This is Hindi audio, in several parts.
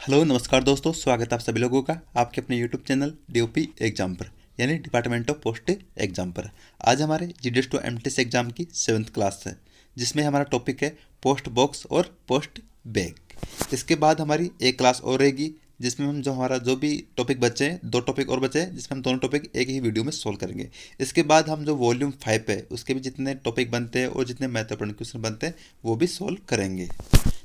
हेलो नमस्कार दोस्तों, स्वागत है आप सभी लोगों का आपके अपने यूट्यूब चैनल डीओपी एग्जाम पर, यानी डिपार्टमेंट ऑफ पोस्ट एग्जाम पर। आज हमारे जीडीएस टू एमटीएस एग्जाम की 7th क्लास है, जिसमें हमारा टॉपिक है पोस्ट बॉक्स और पोस्ट बैग। इसके बाद हमारी एक क्लास और रहेगी, जिसमें हम जो भी टॉपिक बचे हैं, 2 टॉपिक और बचे हैं, जिसमें हम दोनों टॉपिक एक ही वीडियो में सोल्व करेंगे। इसके बाद हम जो वॉल्यूम 5 है उसके भी जितने टॉपिक बनते हैं और जितने महत्वपूर्ण क्वेश्चन बनते हैं वो भी सोल्व करेंगे।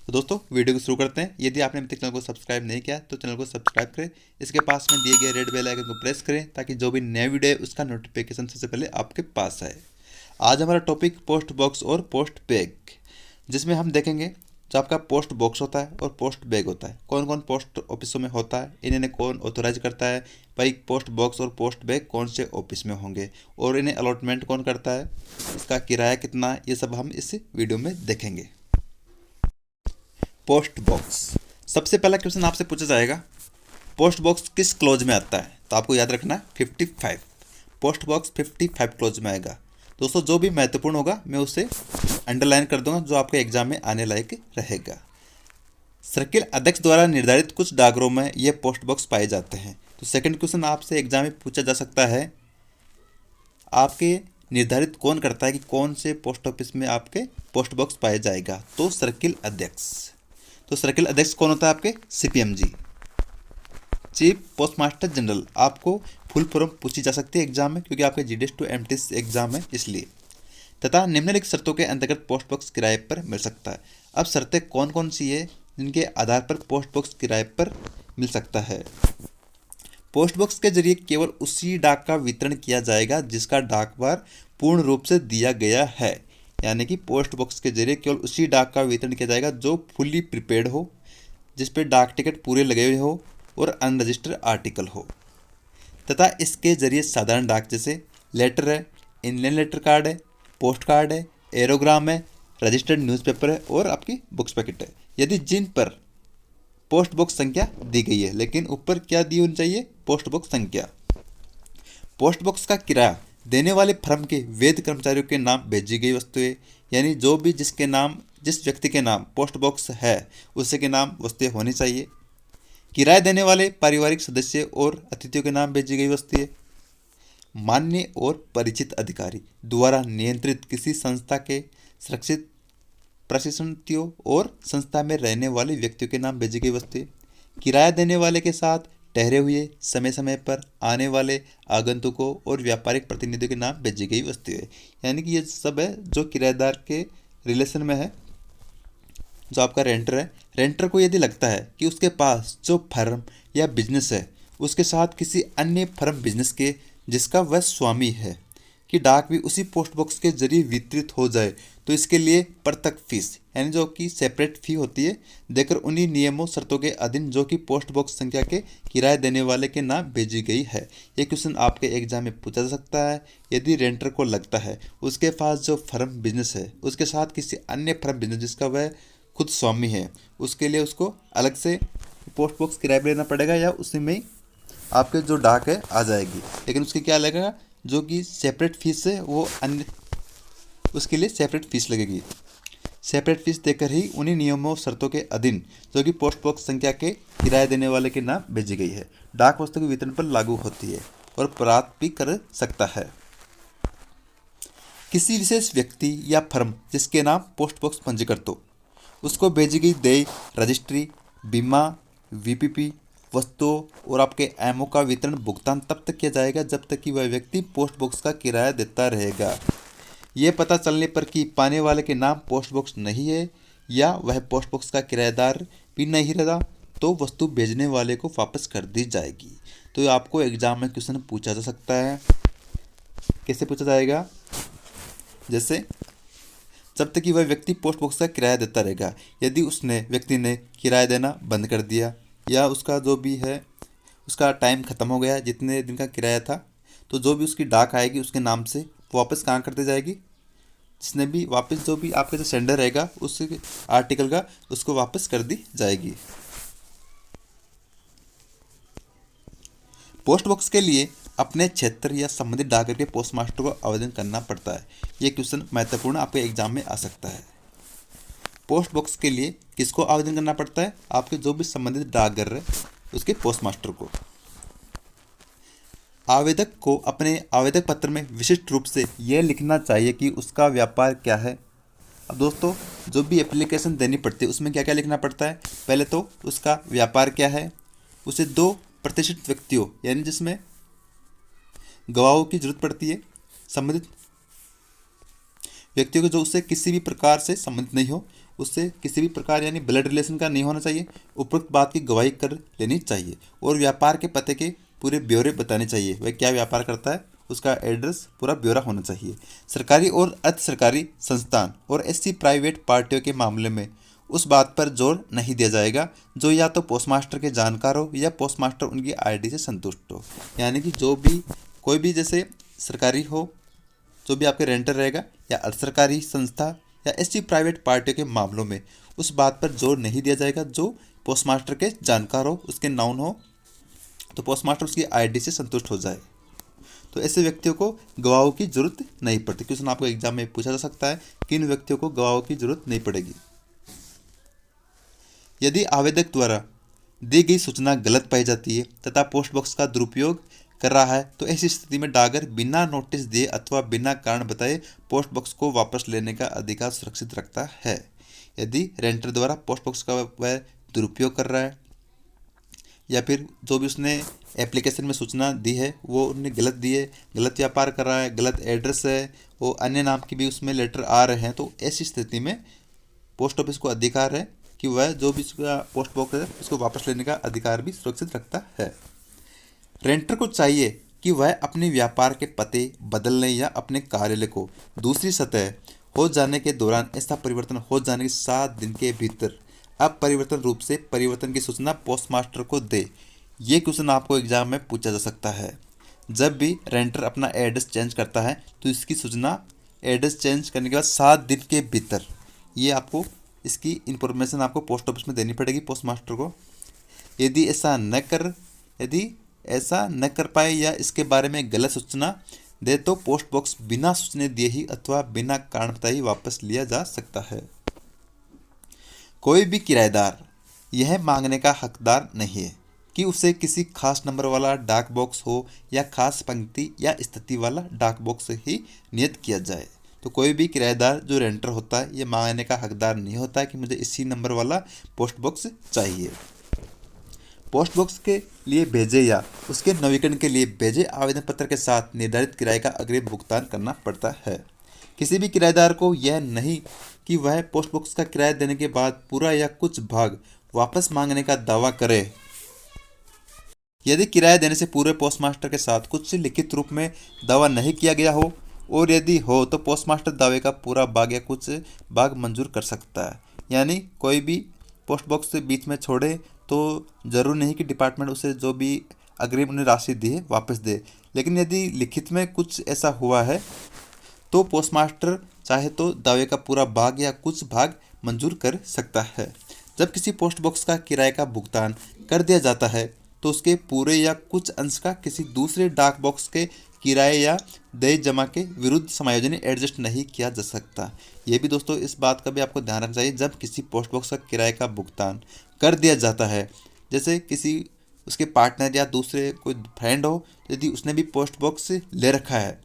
तो दोस्तों वीडियो को शुरू करते हैं। यदि आपने अभी तक चैनल को सब्सक्राइब नहीं किया तो चैनल को सब्सक्राइब करें, इसके पास में दिए गए रेड बेल आइकन को प्रेस करें ताकि जो भी नया वीडियो है उसका नोटिफिकेशन सबसे पहले आपके पास आए। आज हमारा टॉपिक पोस्ट बॉक्स और पोस्ट बैग, जिसमें हम देखेंगे जो आपका पोस्ट बॉक्स होता है और पोस्ट बैग होता है, कौन कौन पोस्ट ऑफिसों में होता है, इन्हें कौन ऑथोराइज करता है, भाई पोस्ट बॉक्स और पोस्ट बैग कौन से ऑफिस में होंगे और इन्हें अलॉटमेंट कौन करता है, इसका किराया कितना, ये सब हम इस वीडियो में देखेंगे। पोस्ट बॉक्स, सबसे पहला क्वेश्चन आपसे पूछा जाएगा पोस्ट बॉक्स किस क्लॉज में आता है, तो आपको याद रखना है 55। पोस्ट बॉक्स 55 क्लॉज में आएगा। दोस्तों जो भी महत्वपूर्ण होगा मैं उसे अंडरलाइन कर दूंगा, जो आपके एग्जाम में आने लायक रहेगा। सर्किल अध्यक्ष द्वारा निर्धारित कुछ डाकघरों में ये पोस्ट बॉक्स पाए जाते हैं। तो सेकंड क्वेश्चन आपसे एग्जाम में पूछा जा सकता है, आपके निर्धारित कौन करता है कि कौन से पोस्ट ऑफिस में आपके पोस्ट बॉक्स पाया जाएगा, तो सर्किल अध्यक्ष। तो सर्किल अध्यक्ष कौन होता है आपके, सीपीएमजी, चीफ पोस्टमास्टर जनरल। आपको फुल फॉर्म पूछी जा सकती है एग्जाम में, क्योंकि आपके जीडीएस टू एमटीएस एग्जाम है इसलिए। तथा निम्नलिखित शर्तों के अंतर्गत पोस्ट बॉक्स किराए पर मिल सकता है। अब शर्तें कौन कौन सी है जिनके आधार पर पोस्ट बॉक्स किराए पर मिल सकता है। पोस्ट बॉक्स के जरिए केवल उसी डाक का वितरण किया जाएगा जिसका डाकवार पूर्ण रूप से दिया गया है, यानी कि पोस्ट बॉक्स के जरिए केवल उसी डाक का वितरण किया जाएगा जो फुली प्रीपेड हो, जिस पे डाक टिकट पूरे लगे हुए हो और अनरजिस्टर्ड आर्टिकल हो। तथा इसके जरिए साधारण डाक जैसे लेटर है, इनलैंड लेटर कार्ड है, पोस्ट कार्ड है, एरोग्राम है, रजिस्टर्ड न्यूज़पेपर है और आपकी बुक्स पैकेट है, यदि जिन पर पोस्ट बॉक्स संख्या दी गई है, लेकिन ऊपर क्या दी होनी चाहिए, पोस्ट बॉक्स संख्या। पोस्ट बॉक्स का किराया देने वाले फर्म के वैध कर्मचारियों के नाम भेजी गई वस्तुएं, यानी जो भी जिस व्यक्ति के नाम पोस्ट बॉक्स है उसी के नाम वस्तुएं होनी चाहिए। किराया देने वाले पारिवारिक सदस्य और अतिथियों के नाम भेजी गई वस्तुएं। मान्य और परिचित अधिकारी द्वारा नियंत्रित किसी संस्था के सुरक्षित प्रशिक्षणतियों और संस्था में रहने वाले व्यक्तियों के नाम भेजी गई वस्तुएं। किराया देने वाले के साथ ठहरे हुए समय समय पर आने वाले आगंतुकों और व्यापारिक प्रतिनिधियों के नाम भेजी गई वस्तुएं। यानी कि ये सब है जो किराएदार के रिलेशन में है। जो आपका रेंटर है, रेंटर को यदि लगता है कि उसके पास जो फर्म या बिजनेस है उसके साथ किसी अन्य फर्म बिजनेस के जिसका वह स्वामी है कि डाक भी उसी पोस्ट बॉक्स के जरिए वितरित हो जाए, तो इसके लिए पृथक फीस, यानी जो कि सेपरेट फी होती है, देकर उन्हीं नियमों शर्तों के अधीन जो कि पोस्ट बॉक्स संख्या के किराया देने वाले के नाम भेजी गई है। ये क्वेश्चन आपके एग्जाम में पूछा जा सकता है। यदि रेंटर को लगता है उसके पास जो फर्म बिजनेस है उसके साथ किसी अन्य फर्म बिजनेस जिसका वह खुद स्वामी है, उसके लिए उसको अलग से पोस्ट बॉक्स किराया लेना पड़ेगा या उसी में आपके जो डाक है आ जाएगी, लेकिन उसकी क्या लगेगा, जो कि सेपरेट फीस है वो अन्य, उसके लिए सेपरेट फीस लगेगी। सेपरेट फीस देकर ही उन्हीं नियमों शर्तों के अधीन जो कि पोस्ट बॉक्स संख्या के किराया देने वाले के नाम भेजी गई है, डाक वस्तु के वितरण पर लागू होती है और प्राप्त भी कर सकता है। किसी विशेष व्यक्ति या फर्म जिसके नाम पोस्ट बॉक्स पंजीकृत हो उसको भेजी गई देय, रजिस्ट्री, बीमा, वीपीपी वस्तुओं और आपके एमओ का वितरण भुगतान तब तक किया जाएगा जब तक कि वह व्यक्ति पोस्ट बॉक्स का किराया देता रहेगा। ये पता चलने पर कि पाने वाले के नाम पोस्ट बॉक्स नहीं है या वह पोस्ट बॉक्स का किराएदार भी नहीं रहा, तो वस्तु भेजने वाले को वापस कर दी जाएगी। तो आपको एग्जाम में क्वेश्चन पूछा जा सकता है। कैसे पूछा जाएगा, जैसे जब तक कि वह व्यक्ति पोस्ट बॉक्स का किराया देता रहेगा, यदि व्यक्ति ने किराया देना बंद कर दिया या उसका जो भी है उसका टाइम ख़त्म हो गया, जितने दिन का किराया था, तो जो भी उसकी डाक आएगी उसके नाम से वापस कहाँ कर दी जाएगी, जिसने भी वापस जो भी आपका जो सेंडर रहेगा उस आर्टिकल का उसको वापस कर दी जाएगी। पोस्ट बॉक्स के लिए अपने क्षेत्र या संबंधित डाकघर के पोस्ट मास्टर को आवेदन करना पड़ता है। ये क्वेश्चन महत्वपूर्ण आपके एग्जाम में आ सकता है। पोस्ट बॉक्स के लिए किसको आवेदन करना पड़ता है? आपके जो भी संबंधित डाकघर है उसके पोस्ट मास्टर को। आवेदक को अपने आवेदक पत्र में विशिष्ट रूप से यह लिखना चाहिए कि उसका व्यापार क्या है। अब दोस्तों, जो भी एप्लीकेशन देनी पड़ती है उसमें क्या क्या लिखना पड़ता है? पहले तो उसका व्यापार क्या है, उसे 2 प्रतिष्ठित व्यक्तियों यानी जिसमें गवाहों की जरूरत पड़ती है, संबंधित व्यक्तियों को जो उससे किसी भी प्रकार से संबंधित नहीं हो, उससे किसी भी प्रकार यानी ब्लड रिलेशन का नहीं होना चाहिए, उपरोक्त बात की गवाही कर लेनी चाहिए और व्यापार के पते के पूरे ब्यौरे बताने चाहिए। वह क्या व्यापार करता है, उसका एड्रेस पूरा ब्यौरा होना चाहिए। सरकारी और अर्ध सरकारी संस्थान और ऐसी प्राइवेट पार्टियों के मामले में उस बात पर जोर नहीं दिया जाएगा जो या तो पोस्टमास्टर के जानकार हो या पोस्टमास्टर उनकी आईडी से संतुष्ट हो। यानी कि जो भी कोई भी जैसे सरकारी हो, जो भी आपके रेंटर रहेगा, या अर्ध सरकारी संस्था या ऐसी प्राइवेट पार्टियों के मामलों में उस बात पर जोर नहीं दिया जाएगा जो पोस्टमास्टर के जानकार हो, उसके नाउन हो, तो पोस्टमास्टर उसकी आईडी से संतुष्ट हो जाए। तो ऐसे व्यक्तियों को गवाहों की जरूरत नहीं पड़ती। क्वेश्चन आपको एग्जाम में पूछा जा सकता है, किन व्यक्तियों को गवाहों की जरूरत नहीं पड़ेगी। यदि आवेदक द्वारा दी गई सूचना गलत पाई जाती है तथा पोस्ट बॉक्स का दुरुपयोग कर रहा है तो ऐसी स्थिति में डाकघर बिना नोटिस दिए अथवा बिना कारण बताए पोस्ट बॉक्स को वापस लेने का अधिकार सुरक्षित रखता है। यदि रेंटर द्वारा पोस्ट बॉक्स का वह दुरुपयोग कर रहा है या फिर जो भी उसने एप्लीकेशन में सूचना दी है वो उन्होंने गलत दी है, गलत व्यापार कर रहा है, गलत एड्रेस है, वो अन्य नाम की भी उसमें लेटर आ रहे हैं, तो ऐसी स्थिति में पोस्ट ऑफिस को अधिकार है कि वह जो भी उसका पोस्ट बॉक्स है उसको वापस लेने का अधिकार भी सुरक्षित रखता है। रेंटर को चाहिए कि वह अपने व्यापार के पते बदलने या अपने कार्यालय को दूसरी सतह हो जाने के दौरान ऐसा परिवर्तन हो जाने के 7 दिन के भीतर अपरिवर्तन रूप से परिवर्तन की सूचना पोस्टमास्टर को दे। ये क्वेश्चन आपको एग्जाम में पूछा जा सकता है। जब भी रेंटर अपना एड्रेस चेंज करता है तो इसकी सूचना एड्रेस चेंज करने के बाद 7 दिन के भीतर ये आपको इसकी इंफॉर्मेशन आपको पोस्ट ऑफिस में देनी पड़ेगी पोस्टमास्टर को। यदि ऐसा न कर पाए या इसके बारे में गलत सूचना दे तो पोस्ट बॉक्स बिना सूचना दिए ही अथवा बिना कारण बताए ही वापस लिया जा सकता है। कोई भी किराएदार यह मांगने का हकदार नहीं है कि उसे किसी खास नंबर वाला डाक बॉक्स हो या खास पंक्ति या स्थिति वाला डाक बॉक्स ही नियत किया जाए। तो कोई भी किराएदार जो रेंटर होता है ये मांगने का हकदार नहीं होता है कि मुझे इसी नंबर वाला पोस्ट बॉक्स चाहिए। पोस्ट बॉक्स के लिए भेजे या उसके नवीकरण के लिए भेजे आवेदन पत्र के साथ निर्धारित किराए का अग्रिम भुगतान करना पड़ता है। किसी भी किराएदार को यह नहीं कि वह पोस्ट बॉक्स का किराया देने के बाद पूरा या कुछ भाग वापस मांगने का दावा करे। यदि किराया देने से पूरे पोस्टमास्टर के साथ कुछ लिखित रूप में दावा नहीं किया गया हो और यदि हो तो पोस्टमास्टर दावे का पूरा भाग या कुछ भाग मंजूर कर सकता है। यानी कोई भी पोस्ट बॉक्स से बीच में छोड़े तो जरूर नहीं कि डिपार्टमेंट उसे जो भी अग्रिम उन्हें राशि दी है वापस दे, लेकिन यदि लिखित में कुछ ऐसा हुआ है तो पोस्टमास्टर चाहे तो दावे का पूरा भाग या कुछ भाग मंजूर कर सकता है। जब किसी पोस्ट बॉक्स का किराए का भुगतान कर दिया जाता है तो उसके पूरे या कुछ अंश का किसी दूसरे डाक बॉक्स के किराए या देय जमा के विरुद्ध समायोजन एडजस्ट नहीं किया जा सकता। ये भी दोस्तों इस बात का भी आपको ध्यान रखना चाहिए। जब किसी पोस्ट बॉक्स का किराए का भुगतान कर दिया जाता है, जैसे किसी उसके पार्टनर या दूसरे कोई फ्रेंड हो, यदि उसने भी पोस्ट बॉक्स ले रखा है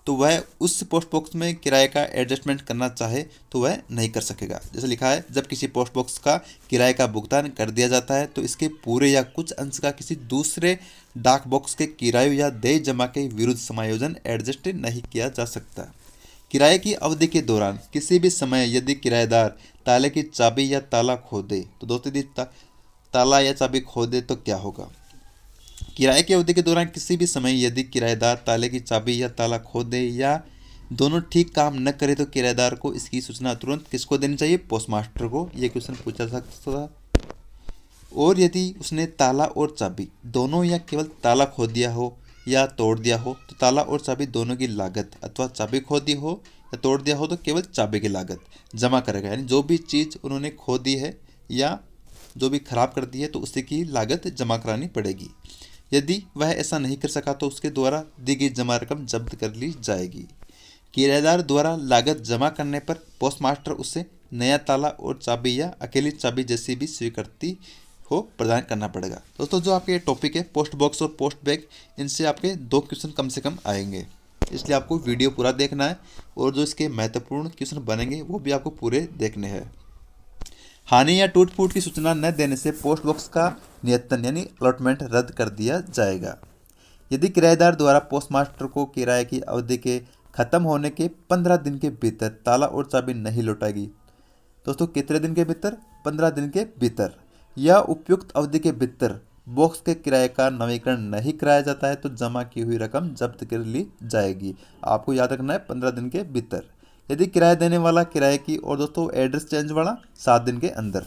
तो वह उस पोस्ट बॉक्स में किराए का एडजस्टमेंट करना चाहे तो वह नहीं कर सकेगा। जैसे लिखा है, जब किसी पोस्ट बॉक्स का किराए का भुगतान कर दिया जाता है तो इसके पूरे या कुछ अंश का किसी दूसरे डाक बॉक्स के किराए या देय जमा के विरुद्ध समायोजन एडजस्ट नहीं किया जा सकता। किराए की अवधि के दौरान किसी भी समय यदि किराएदार ताले की चाबी या ताला खो दे, तो दोस्तों यदि ताला या चाबी खो दे तो क्या होगा? किराए की अवधि के दौरान किसी भी समय यदि किराएदार ताले की चाबी या ताला खो दे या दोनों ठीक काम न करे तो किराएदार को इसकी सूचना तुरंत किसको देनी चाहिए? पोस्टमास्टर को। ये क्वेश्चन पूछा जा सकता था। और यदि उसने ताला और चाबी दोनों या केवल ताला खो दिया हो या तोड़ दिया हो तो ताला और चाबी दोनों की लागत, अथवा चाबी खो दी हो या तोड़ दिया हो तो केवल चाबी की लागत जमा करेगा। यानी जो भी चीज़ उन्होंने खो दी है या जो भी खराब कर दी है तो उसी की लागत जमा करानी पड़ेगी। यदि वह ऐसा नहीं कर सका तो उसके द्वारा दी गई जमा रकम जब्त कर ली जाएगी। किराएदार द्वारा लागत जमा करने पर पोस्टमास्टर उससे नया ताला और चाबी या अकेली चाबी जैसी भी स्वीकृति हो प्रदान करना पड़ेगा। दोस्तों जो आपके टॉपिक है पोस्ट बॉक्स और पोस्ट बैग, इनसे आपके 2 क्वेश्चन कम से कम आएंगे, इसलिए आपको वीडियो पूरा देखना है और जो इसके महत्वपूर्ण क्वेश्चन बनेंगे वो भी आपको पूरे देखने हैं। हानि या टूट फूट की सूचना न देने से पोस्ट बॉक्स का नियतन यानी अलॉटमेंट रद्द कर दिया जाएगा। यदि किराएदार द्वारा पोस्टमास्टर को किराए की अवधि के खत्म होने के 15 दिन के भीतर ताला और चाबी नहीं लौटाएगी, दोस्तों कितने दिन के भीतर? 15 दिन के भीतर, या उपयुक्त अवधि के भीतर बॉक्स के किराए का नवीकरण नहीं कराया जाता है तो जमा की हुई रकम जब्त कर ली जाएगी। आपको याद रखना है 15 दिन के भीतर। यदि किराया देने वाला किराए की और दोस्तों एड्रेस चेंज वाला 7 दिन के अंदर,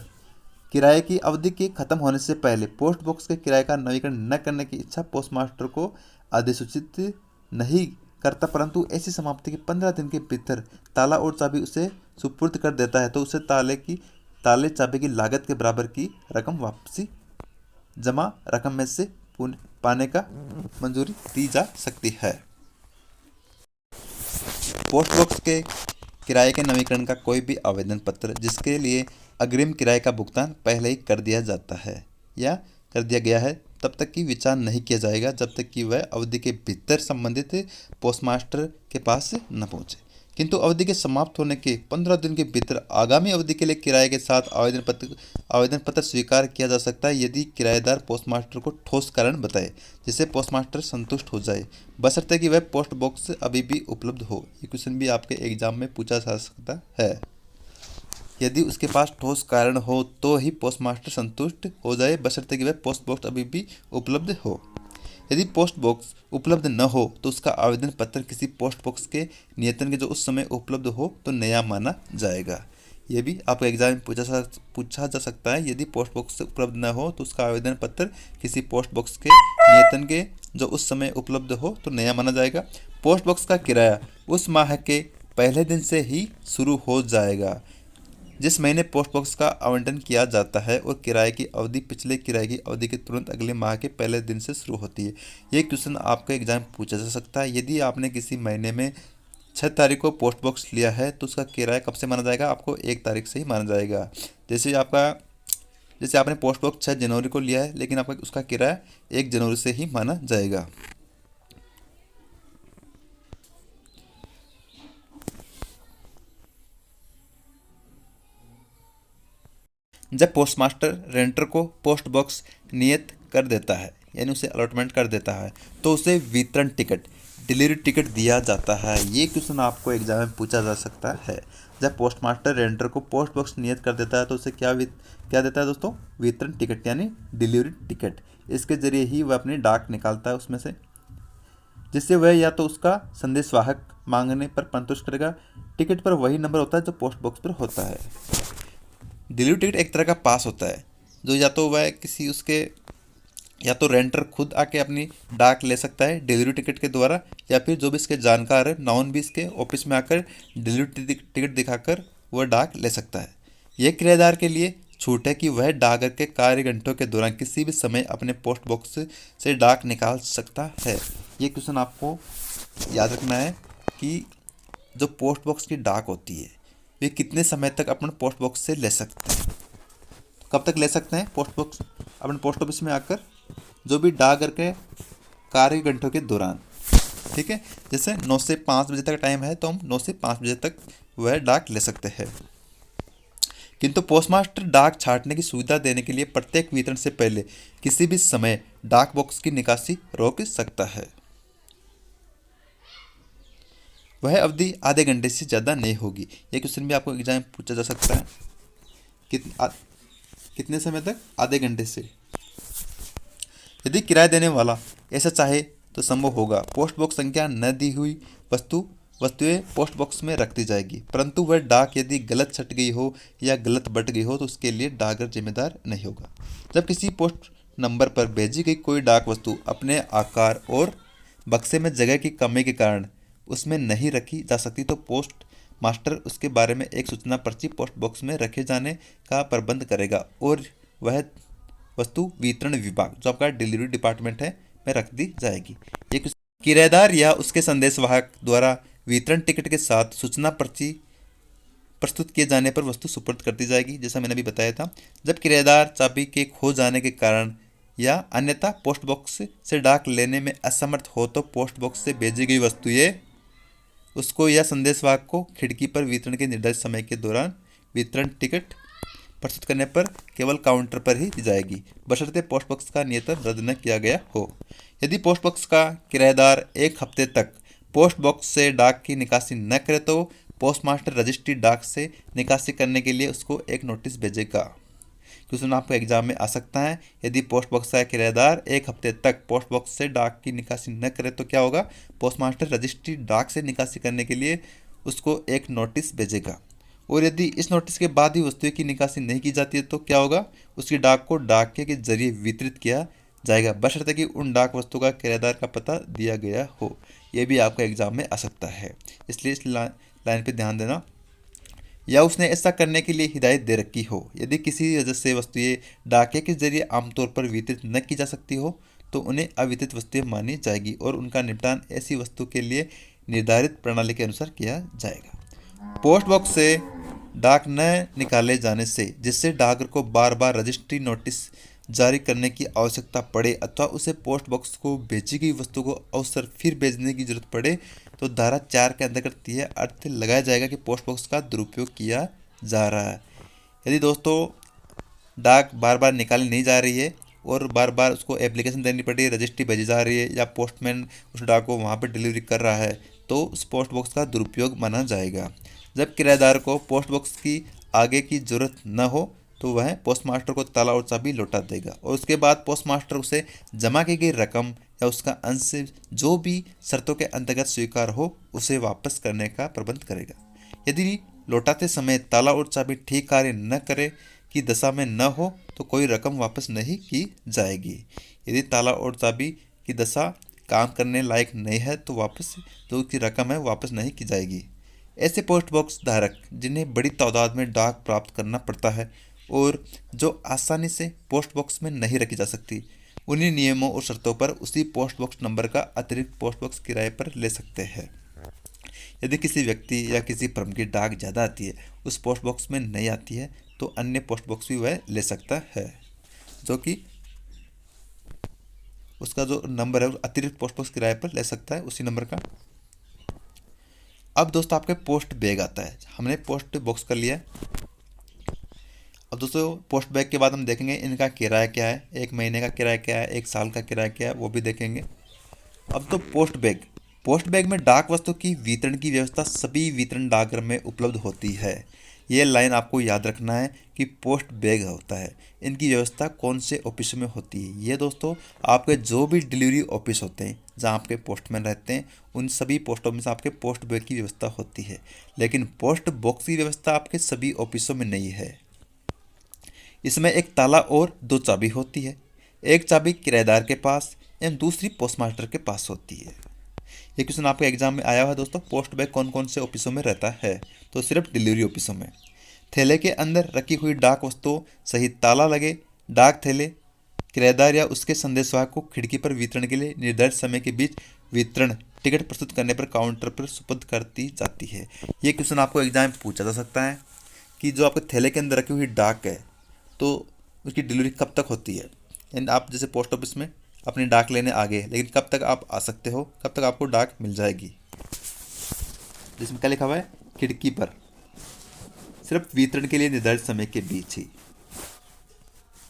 किराए की अवधि के खत्म होने से पहले पोस्ट बॉक्स के किराए का नवीकरण न करने की इच्छा पोस्टमास्टर को अधिसूचित नहीं करता, परंतु ऐसी समाप्ति के 15 दिन के भीतर ताला और चाबी उसे सुपुर्द कर देता है तो उसे ताले चाबी की लागत के बराबर की रकम वापसी जमा रकम में से पाने का मंजूरी दी जा सकती है। पोस्ट बॉक्स के किराए के नवीकरण का कोई भी आवेदन पत्र जिसके लिए अग्रिम किराए का भुगतान पहले ही कर दिया जाता है या कर दिया गया है तब तक कि विचार नहीं किया जाएगा जब तक कि वह अवधि के भीतर संबंधित पोस्टमास्टर के पास न पहुंचे। किंतु अवधि के समाप्त होने के 15 दिन के भीतर आगामी अवधि के लिए किराए के साथ आवेदन पत्र स्वीकार किया जा सकता है यदि किराएदार पोस्टमास्टर को ठोस कारण बताए जिससे पोस्टमास्टर संतुष्ट हो जाए, बशर्ते कि वह पोस्ट बॉक्स अभी भी उपलब्ध हो। ये क्वेश्चन भी आपके एग्जाम में पूछा जा सकता है। यदि उसके पास ठोस कारण हो तो ही पोस्टमास्टर संतुष्ट हो जाए, बशर्ते कि वह पोस्ट बॉक्स अभी भी उपलब्ध हो। यदि पोस्ट बॉक्स उपलब्ध न हो तो उसका आवेदन पत्र किसी पोस्ट बॉक्स के नियतन के जो उस समय उपलब्ध हो तो नया माना जाएगा। यह भी आपका एग्जाम में पूछा जा सकता है। यदि पोस्ट बॉक्स उपलब्ध न हो तो उसका आवेदन पत्र किसी पोस्ट बॉक्स के नियतन के जो उस समय उपलब्ध हो तो नया माना जाएगा। पोस्ट बॉक्स का किराया उस माह के पहले दिन से ही शुरू हो जाएगा जिस महीने पोस्ट बॉक्स का आवंटन किया जाता है और किराए की अवधि पिछले किराए की अवधि के तुरंत अगले माह के पहले दिन से शुरू होती है। ये क्वेश्चन आपका एग्जाम पूछा जा सकता है। यदि आपने किसी महीने में 6 तारीख को पोस्ट बॉक्स लिया है तो उसका किराया कब से माना जाएगा? आपको 1 तारीख से ही माना जाएगा। जैसे आपने पोस्ट बॉक्स 6 जनवरी को लिया है लेकिन आपका उसका किराया 1 जनवरी से ही माना जाएगा। जब पोस्टमास्टर रेंटर को पोस्ट बॉक्स नियत कर देता है यानी उसे अलॉटमेंट कर देता है तो उसे वितरण टिकट डिलीवरी टिकट दिया जाता है। ये क्वेश्चन आपको एग्जाम में पूछा जा सकता है। जब पोस्टमास्टर रेंटर को पोस्ट बॉक्स नियत कर देता है तो उसे क्या देता है दोस्तों? वितरण टिकट यानी डिलीवरी टिकट। इसके जरिए ही वह अपनी डाक निकालता है उसमें से, जिससे वह या तो उसका संदेशवाहक मांगने पर संतुष्ट करेगा। टिकट पर वही नंबर होता है जो पोस्ट बॉक्स पर होता है। डिलीवरी टिकट एक तरह का पास होता है जो या तो वह किसी उसके या तो रेंटर खुद आके अपनी डाक ले सकता है डिलीवरी टिकट के द्वारा, या फिर जो भी इसके जानकार है नाउन भी इसके ऑफिस में आकर डिलीवरी टिकट दिखाकर वह डाक ले सकता है। यह किराएदार के लिए छूट है कि वह डाकघर के कार्य घंटों के दौरान किसी भी समय अपने पोस्ट बॉक्स से डाक निकाल सकता है। ये क्वेश्चन आपको याद रखना है कि जो पोस्ट बॉक्स की डाक होती है वे कितने समय तक अपने पोस्ट बॉक्स से ले सकते हैं। कब तक ले सकते हैं? पोस्ट बॉक्स अपने पोस्ट ऑफिस में आकर जो भी डाकघर के कार्य घंटों के दौरान, ठीक है। जैसे 9 से 5 बजे तक टाइम है तो हम 9 से 5 बजे तक वह डाक ले सकते हैं। किंतु पोस्टमास्टर डाक छांटने की सुविधा देने के लिए प्रत्येक वितरण से पहले किसी भी समय डाक बॉक्स की निकासी रोक सकता है। वह अवधि आधे घंटे से ज़्यादा नहीं होगी। यह क्वेश्चन भी आपको एग्जाम में पूछा जा सकता है। कितने समय तक? आधे घंटे से। यदि किराया देने वाला ऐसा चाहे तो संभव होगा पोस्ट बॉक्स संख्या न दी हुई वस्तुएं पोस्ट बॉक्स में रख दी जाएगी, परंतु वह डाक यदि गलत छट गई हो या गलत बट गई हो तो उसके लिए डाकघर जिम्मेदार नहीं होगा। जब किसी पोस्ट नंबर पर भेजी गई कोई डाक वस्तु अपने आकार और बक्से में जगह की कमी के कारण उसमें नहीं रखी जा सकती तो पोस्ट मास्टर उसके बारे में एक सूचना पर्ची पोस्ट बॉक्स में रखे जाने का प्रबंध करेगा और वह वस्तु वितरण विभाग जो आपका डिलीवरी डिपार्टमेंट है में रख दी जाएगी। ये किराएदार या उसके संदेशवाहक द्वारा वितरण टिकट के साथ सूचना पर्ची प्रस्तुत किए जाने पर वस्तु सुपुर्द कर दी जाएगी, जैसा मैंने अभी बताया था। जब किराएदार चाबी के खो जाने के कारण या अन्यथा पोस्ट बॉक्स से डाक लेने में असमर्थ हो तो पोस्ट बॉक्स से भेजी गई वस्तुएं उसको या संदेशवाहक को खिड़की पर वितरण के निर्धारित समय के दौरान वितरण टिकट प्रस्तुत करने पर केवल काउंटर पर ही दी जाएगी, बशर्ते पोस्ट बॉक्स का नियंत्रण रद्द न किया गया हो। यदि पोस्ट बॉक्स का किराएदार 1 हफ्ते तक पोस्ट बॉक्स से डाक की निकासी न करे तो पोस्टमास्टर रजिस्ट्री डाक से निकासी करने के लिए उसको एक नोटिस भेजेगा। क्वेश्चन आपको एग्जाम में आ सकता है, यदि पोस्ट बॉक्स का किराएदार 1 हफ्ते तक पोस्ट बॉक्स से डाक की निकासी न करे तो क्या होगा, पोस्टमास्टर रजिस्ट्री डाक से निकासी करने के लिए उसको एक नोटिस भेजेगा। और यदि इस नोटिस के बाद ही वस्तुएं की निकासी नहीं की जाती है तो क्या होगा, उसकी डाक को डाकिए के जरिए वितरित किया जाएगा, बशर्ते कि उन डाक वस्तु का किराएदार का पता दिया गया हो। यह भी आपको एग्जाम में आ सकता है, इसलिए इस लाइन पे ध्यान देना। या उसने ऐसा करने के लिए हिदायत दे रखी हो। यदि किसी वजह से वस्तुएं डाके के जरिए आमतौर पर वितरित न की जा सकती हो तो उन्हें अवितरित वस्तुएं मानी जाएगी और उनका निपटान ऐसी वस्तु के लिए निर्धारित प्रणाली के अनुसार किया जाएगा। पोस्ट बॉक्स से डाक न निकाले जाने से जिससे डाकर को बार बार रजिस्ट्री नोटिस जारी करने की आवश्यकता पड़े अथवा उसे पोस्ट बॉक्स को भेजी गई वस्तु को अवसर फिर भेजने की जरूरत पड़े तो धारा 4 के अंतर्गत यह अर्थ लगाया जाएगा कि पोस्ट बॉक्स का दुरुपयोग किया जा रहा है। यदि दोस्तों डाक बार बार निकाली नहीं जा रही है और बार बार उसको एप्लीकेशन देनी पड़ रही है, रजिस्ट्री भेजी जा रही है या पोस्टमैन उस डाक को वहाँ पर डिलीवरी कर रहा है तो उस पोस्ट बॉक्स का दुरुपयोग माना जाएगा। जब किराएदार को पोस्ट बॉक्स की आगे की जरूरत न हो तो वह पोस्टमास्टर को ताला और चाबी लौटा देगा और उसके बाद पोस्टमास्टर उसे जमा की गई रकम या उसका अंश जो भी शर्तों के अंतर्गत स्वीकार हो उसे वापस करने का प्रबंध करेगा। यदि लौटाते समय ताला और चाबी ठीक कार्य न करे की दशा में न हो तो कोई रकम वापस नहीं की जाएगी। यदि ताला और चाबी की दशा काम करने लायक नहीं है तो वापस जो की रकम है वापस नहीं की जाएगी। ऐसे पोस्ट बॉक्स धारक जिन्हें बड़ी तादाद में डाक प्राप्त करना पड़ता है और जो आसानी से पोस्ट बॉक्स में नहीं रखी जा सकती, उन्हीं नियमों और शर्तों पर उसी पोस्ट बॉक्स नंबर का अतिरिक्त पोस्ट बॉक्स किराए पर ले सकते हैं। यदि किसी व्यक्ति या किसी फर्म की डाक ज़्यादा आती है, उस पोस्ट बॉक्स में नहीं आती है तो अन्य पोस्ट बॉक्स भी वह ले सकता है, जो कि उसका जो नंबर है अतिरिक्त पोस्ट बॉक्स किराए पर ले सकता है उसी नंबर का। अब दोस्तों आपके पोस्ट बैग आता है, हमने पोस्ट बॉक्स कर लिया। अब दोस्तों पोस्ट बैग के बाद हम देखेंगे इनका किराया क्या है, 1 महीने का किराया क्या है, 1 साल का किराया क्या है, वो भी देखेंगे। अब तो पोस्ट बैग में डाक वस्तु की वितरण की व्यवस्था सभी वितरण डाकघर में उपलब्ध होती है। ये लाइन आपको याद रखना है कि पोस्ट बैग होता है, इनकी व्यवस्था कौन से ऑफिस में होती है। ये दोस्तों आपके जो भी डिलीवरी ऑफिस होते हैं जहाँ आपके पोस्टमैन रहते हैं उन सभी पोस्ट ऑफिस में आपके पोस्ट बैग की व्यवस्था होती है, लेकिन पोस्ट बॉक्स की व्यवस्था आपके सभी ऑफिसों में नहीं है। इसमें एक ताला और 2 चाबी होती है, एक चाबी किराएदार के पास एवं दूसरी पोस्टमास्टर के पास होती है। ये क्वेश्चन आपके एग्जाम में आया हुआ है दोस्तों। पोस्ट बैग कौन कौन से ऑफिसों में रहता है, तो सिर्फ डिलीवरी ऑफिसों में। थैले के अंदर रखी हुई डाक वस्तुओं सहित ताला लगे डाक थैले किराएदार या उसके संदेशवाहक को खिड़की पर वितरण के लिए निर्धारित समय के बीच वितरण टिकट प्रस्तुत करने पर काउंटर पर सुपुर्द कर दी जाती है। ये क्वेश्चन आपको एग्जाम में पूछा जा सकता है कि जो आपके थैले के अंदर रखी हुई डाक है तो उसकी डिलीवरी कब तक होती है। एंड आप जैसे पोस्ट ऑफिस में अपनी डाक लेने आ गए, लेकिन कब तक आप आ सकते हो, कब तक आपको डाक मिल जाएगी। जिसमें क्या लिखा हुआ है, खिड़की पर सिर्फ वितरण के लिए निर्धारित समय के बीच ही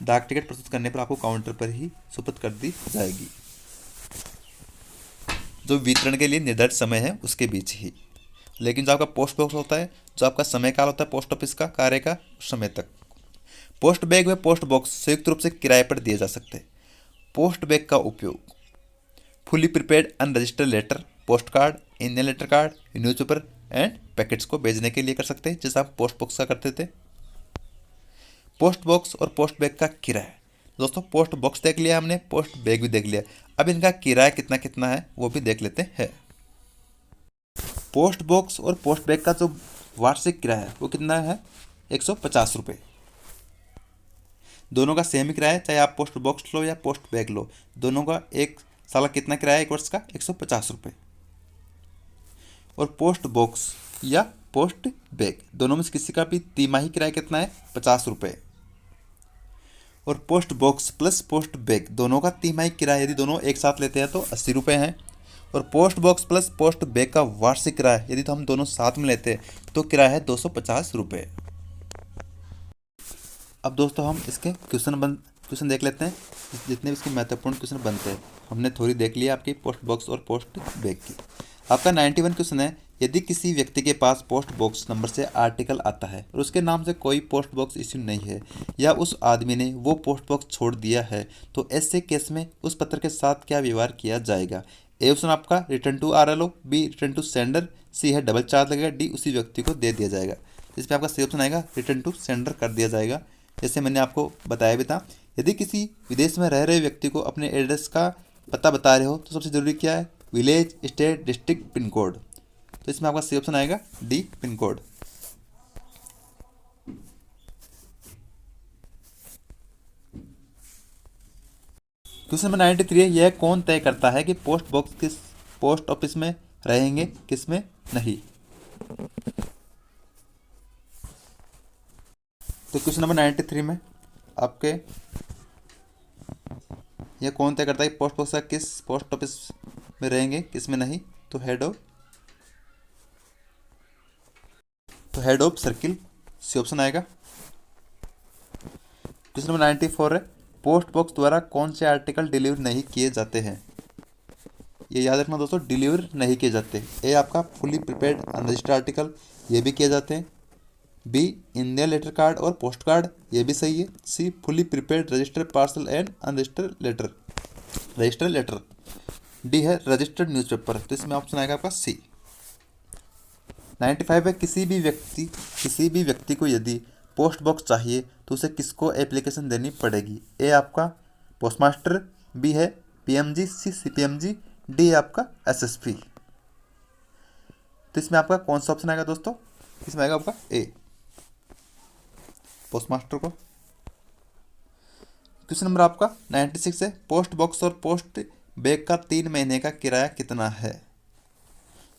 डाक टिकट प्रस्तुत करने पर आपको काउंटर पर ही सुपुर्द कर दी जाएगी। जो वितरण के लिए निर्धारित समय है उसके बीच ही, लेकिन जो आपका पोस्ट बॉक्स होता है, जो आपका समय काल होता है पोस्ट ऑफिस का कार्य का, उस समय तक। पोस्ट बैग व पोस्ट बॉक्स संयुक्त रूप से किराए पर दिए जा सकते हैं। पोस्ट बैग का उपयोग fully prepared unregistered letter, post card, Indian letter card, newspaper and packets को भेजने के लिए कर सकते हैं, जैसा आप पोस्ट बॉक्स का करते थे। पोस्ट बॉक्स और पोस्ट बैग का किराया, दोस्तों पोस्ट बॉक्स देख लिया हमने, पोस्ट बैग भी देख लिया, अब इनका किराया कितना कितना है वो भी देख लेते हैं। पोस्ट बॉक्स और पोस्ट बैग का जो वार्षिक किराया है वो कितना है, 150 रुपये। दोनों का सेम ही किराया है, चाहे आप पोस्ट बॉक्स लो या पोस्ट बैग लो, दोनों का एक साल कितना किराया है, 1 वर्ष का 150 रुपये। और पोस्ट बॉक्स या पोस्ट बैग, दोनों में से किसी का भी तिमाही किराया कितना है 50 रुपये। और post box plus post bag दोनों का तिमाही किराया यदि दोनों एक साथ लेते हैं तो 80 रुपये हैं। और post box plus post bag का वार्षिक किराया यदि तो हम दोनों साथ में लेते हैं तो किराया है 250 रुपये। अब दोस्तों हम इसके क्वेश्चन देख लेते हैं, जितने भी इसके महत्वपूर्ण क्वेश्चन बनते हैं। हमने थोड़ी देख लिया आपकी पोस्ट बॉक्स और पोस्ट बैग की। आपका 91 क्वेश्चन है, यदि किसी व्यक्ति के पास पोस्ट बॉक्स नंबर से आर्टिकल आता है और उसके नाम से कोई पोस्ट बॉक्स इश्यू नहीं है या उस आदमी ने वो पोस्ट बॉक्स छोड़ दिया है तो ऐसे केस में उस पत्र के साथ क्या व्यवहार किया जाएगा। ए ऑप्शन आपका return to RLO, B return to sender, C है डबल चार्ज लगेगा, डी उसी व्यक्ति को दे दिया जाएगा। इसमें आपका सही ऑप्शन आएगा रिटर्न टू सेंडर कर दिया जाएगा। जैसे मैंने आपको बताया भी था, यदि किसी विदेश में रह रहे व्यक्ति को अपने एड्रेस का पता बता रहे हो तो सबसे जरूरी क्या है, village, state, district, pin code. तो इसमें आपका सही ऑप्शन आएगा D pin code. Question number 93 है, यह कौन तय करता है कि पोस्ट बॉक्स किस पोस्ट ऑफिस में रहेंगे किस में नहीं। तो क्वेश्चन नंबर 93 में आपके यह कौन तय करता है कि पोस्ट बॉक्स का किस पोस्ट ऑफिस में रहेंगे किस में नहीं। तो head of circle C option आएगा। क्वेश्चन नंबर 94 है, पोस्ट बॉक्स द्वारा कौन से आर्टिकल डिलीवर नहीं किए जाते हैं। ये याद रखना दोस्तों, डिलीवर नहीं किए जाते। ए आपका फुली प्रिपेयर्ड अनरजिस्टर्ड आर्टिकल, ये भी किए जाते हैं। बी इंडियन लेटर कार्ड और पोस्ट कार्ड, ये भी सही है। C fully prepared registered parcel and unregistered letter. D है रजिस्टर्ड न्यूज़पेपर। तो इसमें ऑप्शन आएगा आपका सी। 95 है, किसी भी व्यक्ति को यदि पोस्ट बॉक्स चाहिए तो उसे किसको एप्लीकेशन देनी पड़ेगी। ए आपका पोस्टमास्टर, बी है PMG, सी CPMG, डी आपका SSP। तो इसमें आपका कौन सा ऑप्शन आएगा दोस्तों, इसमें आएगा आपका ए पोस्टमास्टर को। क्वेश्चन नंबर आपका 96 है, पोस्ट बॉक्स और पोस्ट बैग का 3 महीने का किराया कितना है।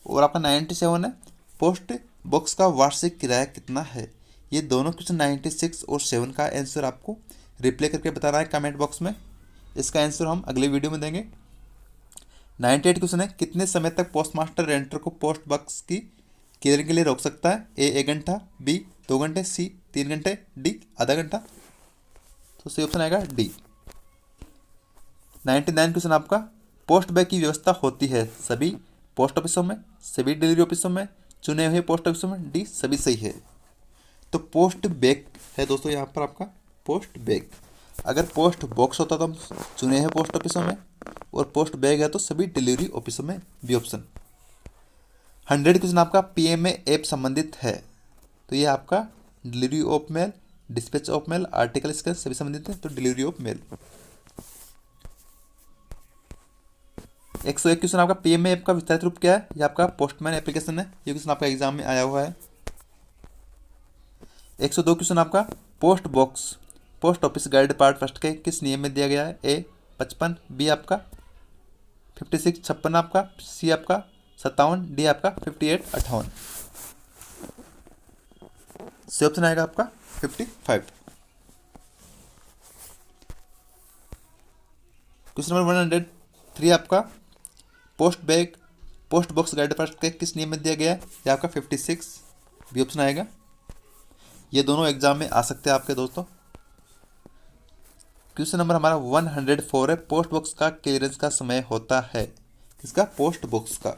और आपका 97 है, पोस्ट बॉक्स का वार्षिक किराया कितना है। ये दोनों क्वेश्चन 96 और 7 का आंसर आपको रिप्लाई करके बताना है कमेंट बॉक्स में। इसका आंसर हम अगले वीडियो में देंगे। 98 क्वेश्चन है, कितने समय तक पोस्टमास्टर रेंटर को पोस्ट बॉक्स की क्लियरिंग के लिए रोक सकता है। ए 1 घंटा, बी 2 घंटे, सी 3 घंटे, डी आधा घंटा। तो सही ऑप्शन आएगा डी। 99 क्वेश्चन आपका, पोस्ट बैग की व्यवस्था होती है सभी पोस्ट ऑफिसों में, सभी डिलीवरी ऑफिसों में, चुने हुए पोस्ट ऑफिसों में, डी सभी सही है। तो पोस्ट बैग है दोस्तों यहाँ पर आपका पोस्ट बैग। अगर पोस्ट बॉक्स होता तो हम चुने हुए पोस्ट ऑफिसों में, और पोस्ट बैग है तो सभी डिलीवरी ऑफिसों में, बी ऑप्शन। 100 क्वेश्चन आपका PMA ऐप संबंधित है। तो ये आपका delivery of male, dispatch of male, article इसके सभी संबंधित है, तो डिलीवरी ऑफ मेल। 101 क्वेश्चन आपका PMA ऐप का विस्तारित रूप क्या है। ये आपका पोस्टमैन एप्लीकेशन है। ये क्वेश्चन आपका एग्जाम में आया हुआ है। 102 क्वेश्चन आपका, post box post office guide part first के किस नियम में दिया गया है। ए 55, बी आपका 56 56 आपका, सी आपका 57, डी आपका 58 58। सी ऑप्शन आएगा आपका 55। क्वेश्चन नंबर 103 आपका, पोस्ट बॉक्स गाइड फर्स्ट के किस नियम में दिया गया है। ये आपका 56, बी ऑप्शन आएगा। ये दोनों एग्जाम में आ सकते हैं आपके दोस्तों। क्वेश्चन नंबर हमारा 104 है, पोस्ट बॉक्स का क्लियरेंस का समय होता है। किसका, पोस्ट बॉक्स का।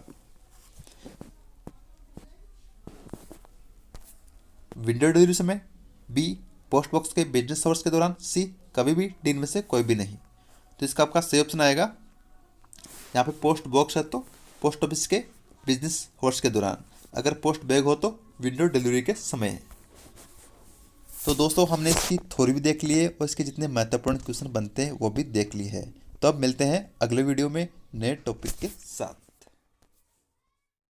विंडो डिलीवरी समय, बी पोस्ट बॉक्स के बिजनेस आवर्स के दौरान, सी कभी भी, डी में से कोई भी नहीं। तो इसका आपका सही ऑप्शन आएगा यहाँ पे पोस्ट बॉक्स है तो पोस्ट ऑफिस के बिजनेस आवर्स के दौरान, अगर पोस्ट बैग हो तो विंडो डिलीवरी के समय है। तो दोस्तों हमने इसकी थ्योरी भी देख ली है और इसके जितने महत्वपूर्ण क्वेश्चन बनते हैं वो भी देख ली है। तो अब मिलते हैं अगले वीडियो में नए टॉपिक के साथ।